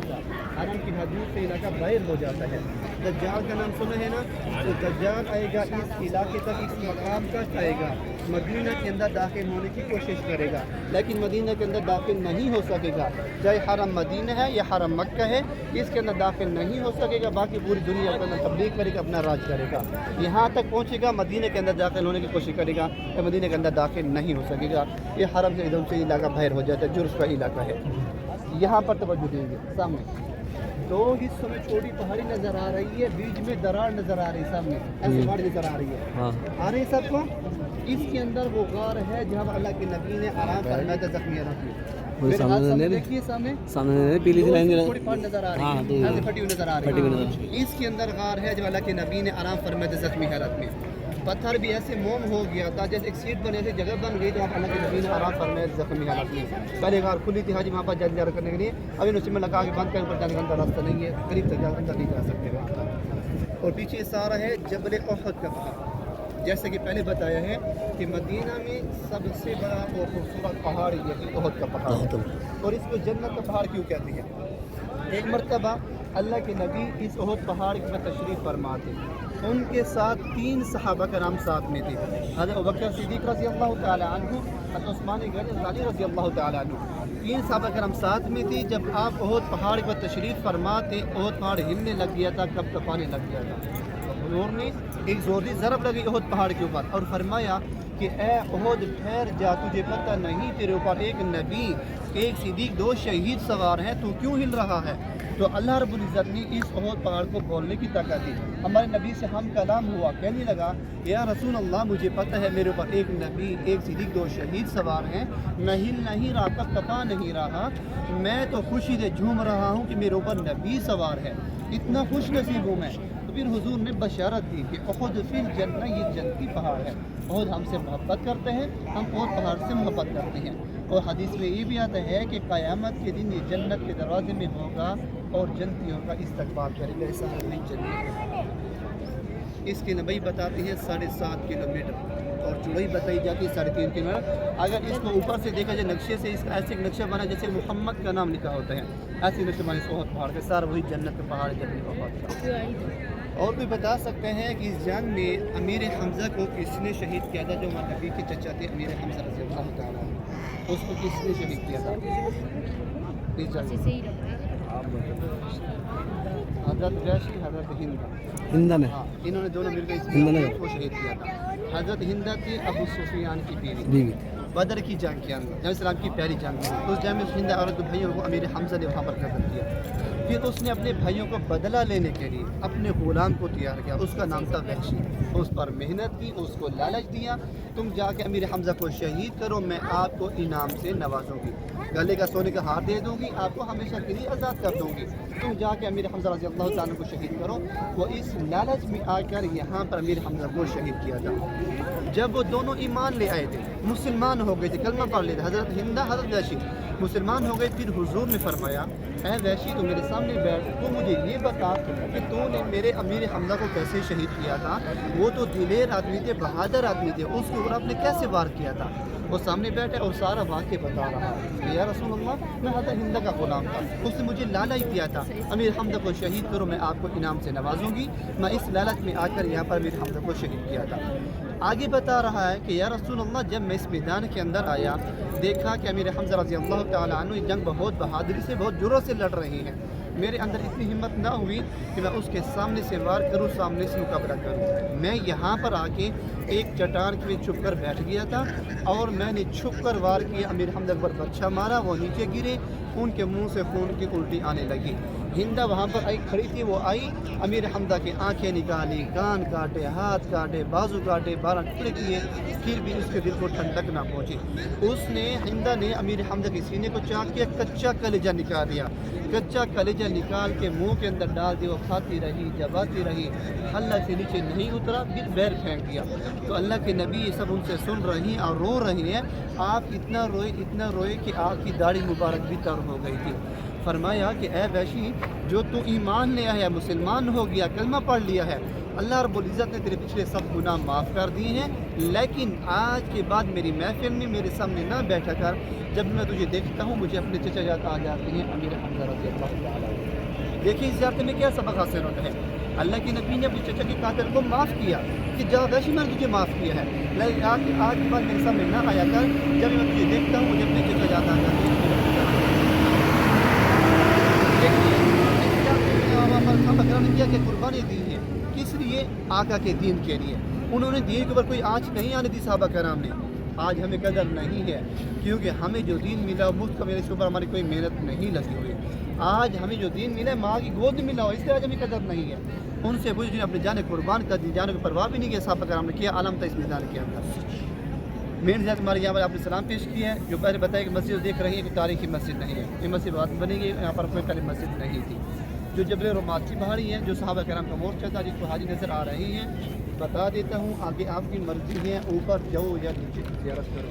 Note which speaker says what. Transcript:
Speaker 1: جاتا, حرم کی حدود سے علاقہ باہر ہو جاتا ہے. دجال کا نام سنا ہے نا, تو دجال آئے گا اس علاقے تک, اس مقام تک آئے گا, مدینہ کے اندر داخل ہونے کی کوشش کرے گا, لیکن مدینہ کے اندر داخل نہیں ہو سکے گا. چاہے حرم مدینہ ہے یا حرم مکہ ہے, اس کے اندر داخل نہیں ہو سکے گا. باقی پوری دنیا کے اندر تبلیغ کرے گا, اپنا راج کرے گا. یہاں تک پہنچے گا, مدینہ کے اندر داخل ہونے کی کوشش کرے گا, تو مدینہ کے اندر داخل نہیں ہو سکے گا. یہ حرم سے ادھر سے علاقہ باہر ہو جاتا ہے, جرف کا علاقہ ہے. یہاں پر توجہ دیں گے. سامنے دو حصوں میں چھوٹی پہاڑی نظر آ رہی ہے, بیچ میں دراڑ نظر آ رہی ہے, سامنے ایسی پہاڑی نظر آ رہی ہے. آ رہی ہے سب کو. اس کے اندر وہ غار ہے جہاں اللہ کے نبی نے آرام فرمایا تھا زخمی حالت میں. دیکھیے سامنے پیلی سی لائن چھوٹی پہاڑ نظر آ رہی ہے, پھٹی ہوئی نظر آ رہی ہے. اس کے اندر غار ہے جو اللہ کے نبی نے آرام فرمایا تھا زخمی حالت میں. پتھر بھی ایسے موم ہو گیا تھا جیسے ایک سیٹ بنے تھے, جگہ بن گئی تو وہاں اللہ کے نبی نے آرام فرمایا زخمی حالت میں. پہلے غار کھلی تھی حاجی وہاں پر جل جار کرنے کے لیے, ابھی اسی میں لگا کے بند کر اوپر جانے کا راستہ نہیں ہے, قریب تک اندر نہیں جا سکتے وہاں پر. اور پیچھے سارا ہے جبل احد کا پہاڑ. جیسے کہ پہلے بتایا ہے کہ مدینہ میں سب سے بڑا اور خوبصورت پہاڑ یہ احد کا پہاڑ ہے, اور اس کو جنت کا پہاڑ کیوں کہتے ہیں. ایک مرتبہ اللہ کے نبی اس احد پہاڑ میں تشریف فرما تھے. ان کے ساتھ 3 صحابہ کرام ساتھ میں تھے, حضرت ابوبکر صدیق رضی اللہ تعالی عنہ, حضرت عثمان غنی رضی اللہ تعالی عنہ. 3 صحابہ کرام ساتھ میں تھے. جب آپ احد پہاڑ پر تشریف فرما تھے, احد پہاڑ ہلنے لگ گیا تھا, کب کپانے لگ گیا تھا. حضور نے ایک زوردی ضرب لگی احد پہاڑ کے اوپر اور فرمایا کہ اے احد ٹھہر جا, تجھے پتہ نہیں تیرے اوپر ایک نبی, ایک صدیق, 2 شہید سوار ہیں, تو کیوں ہل رہا ہے. تو اللہ رب العزت نے اس احد پہاڑ کو بولنے کی طاقت دی. ہمارے نبی سے ہم کلام ہوا, کہنے لگا یا رسول اللہ مجھے پتہ ہے میرے اوپر ایک نبی, ایک صدیق, 2 شہید سوار ہیں, میں ہل نہیں رہا, کب کپا نہیں رہا, میں تو خوشی سے جھوم رہا ہوں کہ میرے اوپر نبی سوار ہے, اتنا خوش نصیب ہوں میں. تو پھر حضور نے بشارت دی کہ احد فی الجنہ, یہ جنتی پہاڑ ہے. احد ہم سے محبت کرتے ہیں, ہم احد پہاڑ سے محبت کرتے ہیں. اور حدیث میں یہ بھی آتا ہے کہ قیامت کے دن یہ جنت کے دروازے میں ہوگا اور جنتیوں کا استقبال کرے گا. ایسا نہیں چلیے. اس کی نبی بتاتی ہے 7.5 کلومیٹر اور چوڑائی بتائی جاتی ہے 3.5 کلومیٹر. اگر اس کو اوپر سے دیکھا جائے نقشے سے, اس کا ایسے ایک نقشہ بنا جیسے محمد کا نام لکھا ہوتا ہے, ایسے نقشہ بنا اس احد پہاڑ کے. سارا وہی جنت کا پہاڑ ہے, جنت کا پہاڑ. اور بھی بتا سکتے ہیں کہ اس جنگ میں امیر حمزہ کو کس نے شہید کیا تھا, جو ہمارے نبی کے چچا تھے امیر حمزہ رضی اللہ تعالیٰ عنہ, اس کو کس نے شہید کیا تھا. حضرت ویشی, حضرت ہندہ نے, انہوں نے دونوں مل کر اس کو شہید کیا تھا. حضرت ہندہ تھی ابو سفیان کی بیوی. بدر کی جنگ کے اندر نبی السلام کی پہلی جنگ تھی, اس جنگ میں ہندہ اور بھائیوں کو امیر حمزہ نے وہاں پر قتل کیا. پھر اس نے اپنے بھائیوں کو بدلہ لینے کے لیے اپنے غلام کو تیار کیا, اس کا نام تھا وحشی. اس پر محنت کی, اس کو لالچ دیا, تم جا کے امیر حمزہ کو شہید کرو, میں آپ کو انعام سے نوازوں گی, گلے کا سونے کا ہار دے دوں گی, آپ کو ہمیشہ کے لیے آزاد کر دوں گی, تم جا کے امیر حمزہ رضی اللہ تعالیٰ کو شہید کرو. وہ اس لالچ میں آ کر یہاں پر امیر حمزہ کو شہید کیا تھا. جب وہ دونوں ایمان لے آئے تھے, مسلمان ہو گئے تھے, کلمہ پڑھ لیے تھے, حضرت ہندہ, حضرت وحشی مسلمان ہو گئے. پھر حضور نے فرمایا اے وحشی تو میرے سامنے بیٹھ, تو مجھے یہ بتا کہ تو نے میرے امیر حمزہ کو کیسے شہید کیا تھا. وہ تو دلیر آدمی تھے, بہادر آدمی تھے, اس کے اوپر آپ نے کیسے وار کیا تھا. وہ سامنے بیٹھے اور سارا واقعہ بتا رہا ہے. یا رسول اللہ, میں حضرت ہندہ کا غلام تھا, اس نے مجھے لالچ دیا تھا, امیر حمزہ کو شہید کرو, میں آپ کو انعام سے نوازوں گی. میں اس لالچ میں آ کر یہاں پر امیر حمزہ کو شہید کیا تھا. آگے بتا رہا ہے کہ یا رسول اللہ, جب میں اس میدان کے اندر آیا, دیکھا کہ امیر حمزہ رضی اللہ تعالیٰ عنہ یہ جنگ بہت بہادری سے, بہت جرأت سے لڑ رہی ہیں. میرے اندر اتنی ہمت نہ ہوئی کہ میں اس کے سامنے سے وار کروں, سامنے سے مقابلہ کروں. میں یہاں پر آ کے ایک چٹان کے چھپ کر بیٹھ گیا تھا, اور میں نے چھپ کر وار کیا. امیر حمزہ پر بچہ مارا, وہ نیچے گرے, ان کے منہ سے خون کی الٹی آنے لگی. ہندہ وہاں پر آئی کھڑی تھی, وہ آئی, امیر حمزہ کی آنکھیں نکالی, کان کاٹے, ہاتھ کاٹے, بازو کاٹے, 12 ٹکڑے کیے, پھر بھی اس کے دل کو ٹھنڈک نہ پہنچی. اس نے, ہندہ نے امیر حمزہ کے سینے کو چاک کیا, کچا کلیجہ نکال دیا. کچا کلیجہ نکال کے منہ کے اندر ڈال دیا. وہ کھاتی رہی, چباتی رہی, حلق سے نیچے نہیں اترا, پھر بیر پھینک دیا. تو اللہ کے نبی یہ سب ان سے سن رہی ہیں اور رو رہی ہیں. آپ اتنا روئے کہ آپ کی داڑھی مبارک بھی تر ہو گئی تھی. فرمایا کہ اے وحشی, جو تو ایمان لے آیا, مسلمان ہو گیا, کلمہ پڑھ لیا ہے, اللہ رب العزت نے تیرے پچھلے سب گناہ معاف کر دیے ہیں, لیکن آج کے بعد میری محفل میں میرے سامنے نہ بیٹھا کر. جب میں تجھے دیکھتا ہوں مجھے اپنے چچا یاد آ جاتے ہیں, امیر حمزہ رضی اللہ تعالیٰ. دیکھیے اس زیارت میں کیا سبق حاصل ہوتا ہے. اللہ کے نبی نے اپنی چچا کے قاتل کو معاف کیا کہ جا ویسے میں نے تجھے معاف کیا ہے، لیکن آج کے بعد میرے سامنے نہ آیا کر. جب میں تجھے دیکھتا ہوں مجھے اپنے چچا یاد آ جاتے ہیں. صحابہ نے کیا کہ قربانی دی ہے، کس لیے؟ آقا کے دین کے لیے. انہوں نے دین کے اوپر کوئی آنچ نہیں آنے دی صحابہ کرام نے. آج ہمیں قدر نہیں ہے کیونکہ ہمیں جو دین ملا مفت کا میرے اس اوپر ہماری کوئی محنت نہیں لگی ہوئی. آج ہمیں جو دین ملا ہے ماں کی گود میں ملا ہو، اس لیے آج ہمیں قدر نہیں ہے. ان سے پوچھ جنہیں اپنی جانیں قربان کر دی، جانوں کی پرواہ بھی نہیں کیا صحابہ کرام نے کیا. عالم تھا اس میدان کے اندر. مین زیادہ ہمارے یہاں پر آپ نے سلام پیش کیا ہے. جو پہلے بتایا کہ مسجد دیکھ رہی ہے کہ تاریخی مسجد نہیں ہے، یہ مسجد بعد میں بنی گئی، یہاں پر کوئی پہلے مسجد نہیں تھی. جو جبل روماتی پہاڑی ہے جو صحابہ کرام کا مورچہ تھا جس کو حاجی نظر آ رہی ہیں، بتا دیتا ہوں آگے آپ کی مرضی ہے، اوپر جاؤ یا نیچے زیارت کرو.